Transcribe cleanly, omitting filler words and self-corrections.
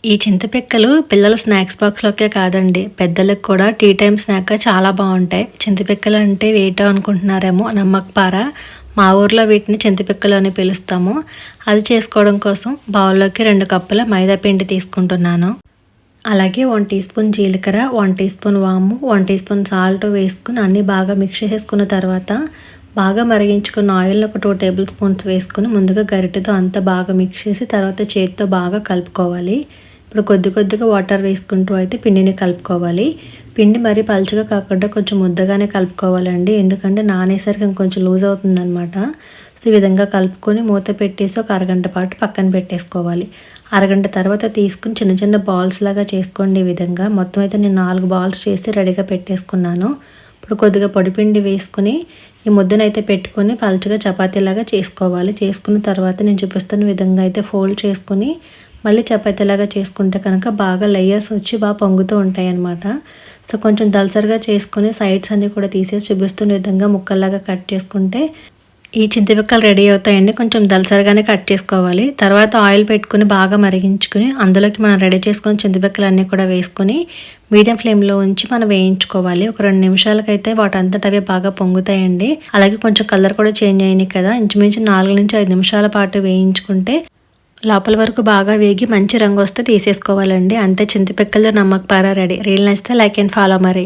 ఈ చింతపిక్కలు పిల్లల స్నాక్స్ బాక్స్‌లోకే కాదండి, పెద్దలకు కూడా టీ టైమ్ స్నాక్‌గా చాలా బావుంటాయి. చింతపిక్కలు అంటే వేటో అనుకుంటున్నారేమో, నమ్మకపార. మా ఊర్లో వీటిని చింతపిక్కలు అని పిలుస్తాము. అది చేసుకోవడం కోసం బౌల్‌లోకి 2 కప్పుల మైదా పిండి తీసుకుంటున్నాను. అలాగే 1 టీ స్పూన్ జీలకర్ర, 1 టీ స్పూన్ వాము, 1 టీ స్పూన్ సాల్ట్ వేసుకొని అన్నీ బాగా మిక్స్ చేసుకున్న తర్వాత బాగా మరిగించుకున్న ఆయిల్‌లో ఒక 2 టేబుల్ స్పూన్స్ వేసుకొని ముందుగా గరిటెతో అంతా బాగా మిక్స్ చేసి తర్వాత చేత్తో బాగా కలుపుకోవాలి. ఇప్పుడు కొద్ది కొద్దిగా వాటర్ వేసుకుంటూ అయితే పిండిని కలుపుకోవాలి. పిండి మరీ పలుచగా కాకుండా కొంచెం ముద్దగానే కలుపుకోవాలండి. ఎందుకంటే నానేసరికి ఇంకొంచెం లూజ్ అవుతుందనమాట. సో, ఈ విధంగా కలుపుకొని మూత పెట్టేసి ఒక అరగంట పాటు పక్కన పెట్టేసుకోవాలి. అరగంట తర్వాత తీసుకుని చిన్న చిన్న బాల్స్ లాగా చేసుకోండి. ఈ విధంగా మొత్తం అయితే నేను 4 బాల్స్ చేసి రెడీగా పెట్టేసుకున్నాను. ఇప్పుడు కొద్దిగా పొడిపిండి వేసుకుని ఈ ముద్దనైతే పెట్టుకొని పలుచగా చపాతీలాగా చేసుకోవాలి. చేసుకున్న తర్వాత నేను చూపిస్తున్న విధంగా అయితే ఫోల్డ్ చేసుకొని మళ్ళీ చపాతీలాగా చేసుకుంటే కనుక బాగా లేయర్స్ వచ్చి బాగా పొంగుతూ ఉంటాయన్నమాట. సో, కొంచెం దలసరిగా చేసుకొని సైడ్స్ అన్నీ కూడా తీసేసి చూపిస్తున్న విధంగా ముక్కల్లాగా కట్ చేసుకుంటే ఈ చింతపిక్కలు రెడీ అవుతాయండి. కొంచెం దలసరిగానే కట్ చేసుకోవాలి. తర్వాత ఆయిల్ పెట్టుకొని బాగా మరిగించుకొని అందులోకి మనం రెడీ చేసుకున్న చింతపిక్కలన్నీ కూడా వేసుకొని మీడియం ఫ్లేమ్లో ఉంచి మనం వేయించుకోవాలి. ఒక 2 నిమిషాలకైతే వాటంతట అవే బాగా పొంగుతాయండి. అలాగే కొంచెం కలర్ కూడా చేంజ్ అయినాయి కదా, ఇంచుమించు 4-5 నిమిషాల పాటు వేయించుకుంటే లోపల వరకు బాగా వేగి మంచి రంగు వస్తే తీసేసుకోవాలండి. అంతే, చింతపిక్కలతో నమ్మకపార రెడీ. రీల్ నచ్చితే లైక్ అండ్ ఫాలో మరి.